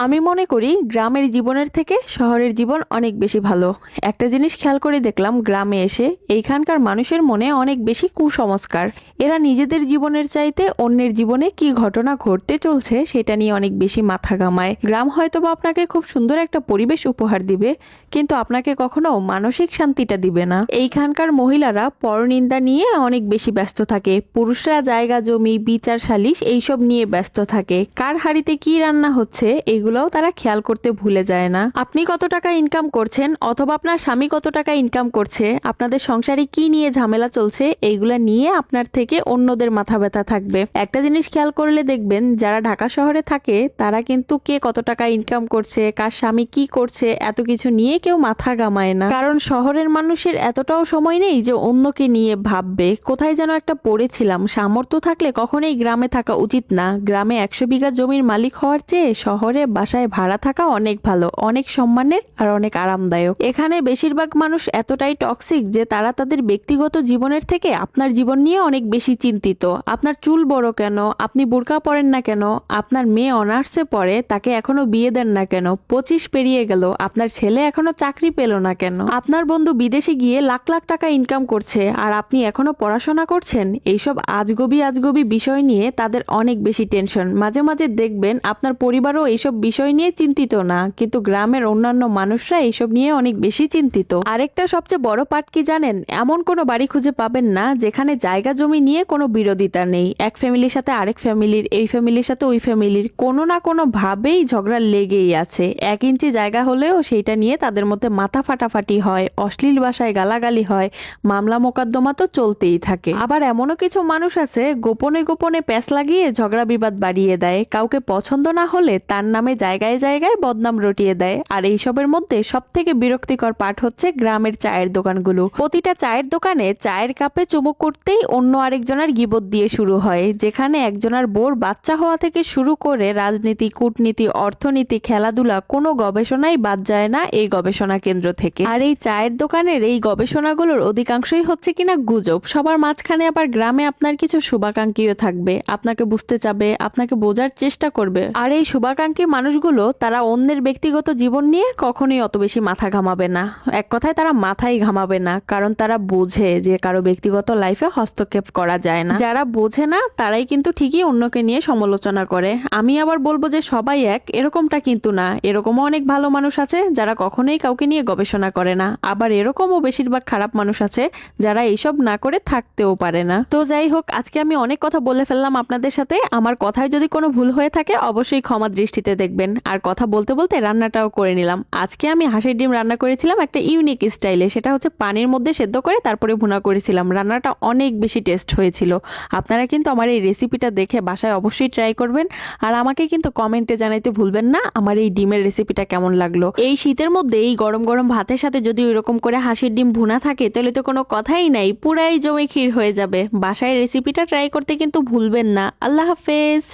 আমি মনে করি গ্রামের জীবনের থেকে শহরের জীবন অনেক বেশি ভালো। একটা জিনিস খেয়াল করে দেখলাম গ্রামে এসে এইখানকার মানুষের মনে অনেক বেশি কুসংস্কার। এরা নিজেদের জীবনের চাইতে অন্যের জীবনে কি ঘটনা ঘটতে চলছে সেটা নিয়ে অনেক বেশি মাথা ঘামায়। গ্রাম হয়তোবা আপনাকে খুব সুন্দর একটা পরিবেশ উপহার দিবে, কিন্তু আপনাকে কখনো মানসিক শান্তিটা দিবে না। এইখানকার মহিলারা পরনিন্দা নিয়ে অনেক বেশি ব্যস্ত থাকে, পুরুষরা জায়গা জমি বিচার সালিশ এইসব নিয়ে ব্যস্ত থাকে। কার হাড়িতে কি রান্না হচ্ছে এগুলোও তারা খেয়াল করতে ভুলে যায় না। আপনি কত টাকা ইনকাম করছেন অথবা আপনার স্বামী কত টাকা ইনকাম করছে, আপনাদের সংসারে কি নিয়ে ঝামেলা চলছে, এইগুলা নিয়ে আপনার থেকে অন্যদের মাথা ব্যথা থাকবে। একটা জিনিস খেয়াল করলে দেখবেন যারা ঢাকা শহরে থাকে তারা কিন্তু কে কত টাকা ইনকাম করছে, কার স্বামী কি করছে, এত কিছু নিয়ে কেউ মাথা ঘামায় না। কারণ শহরের মানুষের এতটাও সময় নেই যে অন্যকে নিয়ে ভাববে। কোথায় যেন একটা পড়েছিলাম, সামর্থ্য থাকলে কখনোই গ্রামে থাকা উচিত না। গ্রামে 100 বিঘা জমির মালিক হওয়ার চেয়ে শহরে বাসায় ভাড়া থাকা অনেক ভালো, অনেক সম্মানের আর অনেক আরামদায়ক। এখানে বেশিরভাগ মানুষ এতটাই টক্সিক যে তারা তাদের ব্যক্তিগত জীবনের থেকে আপনার জীবন নিয়ে অনেক বেশি চিন্তিত। আপনার চুল বড় কেন, আপনি বোরকা পরেন না কেন, আপনার মেয়ে অনার্সে পড়ে তাকে এখনো বিয়ে দেন না কেন, 25 পেরিয়ে গেল আপনার ছেলে এখনো চাকরি পেল না কেন, আপনার বন্ধু বিদেশে গিয়ে লাখ লাখ টাকা ইনকাম করছে আর আপনি এখনো পড়াশোনা করছেন। এইসব আজগবি আজগবি বিষয় নিয়ে তাদের অনেক বেশি টেনশন। মাঝে মাঝে দেখবেন আপনার পরিবারও এইসব বিষয় নিয়ে চিন্তিত না, কিন্তু গ্রামের অন্যান্য মানুষরা এইসব নিয়ে অনেক বেশি চিন্তিত। আরেকটা সবচেয়ে বড় পার্ট কি জানেন, এমন কোনো বাড়ি খুঁজে পাবেন না যেখানে জায়গা জমি নিয়ে কোনো বিরোধিতা নেই। এক ফ্যামিলির সাথে আরেক ফ্যামিলির, এই ফ্যামিলির সাথে ওই ফ্যামিলির কোনো না কোনো ভাবেই ঝগড়া লেগেই আছে। 1 ইঞ্চি জায়গা হলেও সেইটা নিয়ে তাদের মধ্যে মাথা ফাটাফাটি হয়, অশ্লীল ভাষায় গালাগালি হয়, মামলা মোকদ্দমা তো চলতেই থাকে। আবার এমনও কিছু মানুষ আছে গোপনে গোপনে প্যাঁচ লাগিয়ে ঝগড়া বিবাদ বাড়িয়ে দেয়। কাউকে পছন্দ না হলে তার নামে জায়গায় জায়গায় বদনাম রটিয়ে দেয়। আর এইসবের মধ্যে সব থেকে বিরক্তিকর পার্ট হচ্ছে গ্রামের চায়ের দোকানগুলো। প্রতিটা চায়ের দোকানে চায়ের কাপে চুমুক করতেই অন্য আরেকজনের গিবত দিয়ে শুরু হয়, যেখানে একজনের বোর বাচ্চা হওয়া থেকে শুরু করে রাজনীতি, কূটনীতি, অর্থনীতি, খেলাধুলা কোনো গবেষণাই বাদ যায় না এই গবেষণা কেন্দ্র থেকে। আর এই চায়ের দোকানের এই গবেষণাগুলোর অধিকাংশই হচ্ছে কিনা গুজব। সবার মাঝখানে আবার গ্রামে আপনার কিছু শুভাকাঙ্ক্ষীও থাকবে, আপনাকে বুঝতে চাবে, আপনাকে বোঝার চেষ্টা করবে। আর এই শুভাকাঙ্ক্ষী মানুষগুলো তারা অন্যের ব্যক্তিগত জীবন নিয়ে কখনোই অত বেশি মাথা ঘামাবে না। এক কথায় তারা মাথাই ঘামাবে না, কারণ তারা বোঝে যে কারো ব্যক্তিগত লাইফে হস্তক্ষেপ করা যায় না। যারা বোঝে না তারাই কিন্তু ঠিকই অন্যকে নিয়ে সমালোচনা করে। আমি আবার বলবো যে সবাই এক, এরকমটা কিন্তু না। এরকমও অনেক ভালো মানুষ আছে যারা কখনোই কাউকে নিয়ে গবেষণা করে না। আবার এরকমও বেশিরভাগ খারাপ মানুষ আছে যারা এইসব না করে থাকতেও পারে না। তো যাই হোক, আজকে আমি অনেক কথা বলে ফেললাম আপনাদের সাথে। আমার কথায় যদি কোনো ভুল হয়ে থাকে অবশ্যই ক্ষমা দৃষ্টিতে দেখবেন। আর কথা বলতে বলতে রান্নাটাও করে নিলাম। আজকে আমি হাঁসের ডিম রান্না করেছিলাম একটা ইউনিক স্টাইলে, সেটা হচ্ছে পানির মধ্যে সেদ্ধ করে তারপরে ভুনা করেছিলাম। রান্নাটা অনেক বেশি টেস্ট হয়েছিল। আপনারা কিন্তু আমার এই রেসিপিটা দেখে বাসায় অবশ্যই ট্রাই করবেন। আর আমাকে কিন্তু কমেন্টে জানাইতে ভুলবেন না আমার এই ডিমের রেসিপিটা কেমন লাগলো। এই শীতের মধ্যে এই গরম গরম ভাতের সাথে যদি ওইরকম করে হাঁসের ডিম ভুনা থাকে তাহলে তো কোনো কথাই নাই, পুরাই জমে ক্ষীর হয়ে যাবে। বাসায় রেসিপিটা ট্রাই করতে কিন্তু ভুলবেন না। আল্লাহ হাফেজ।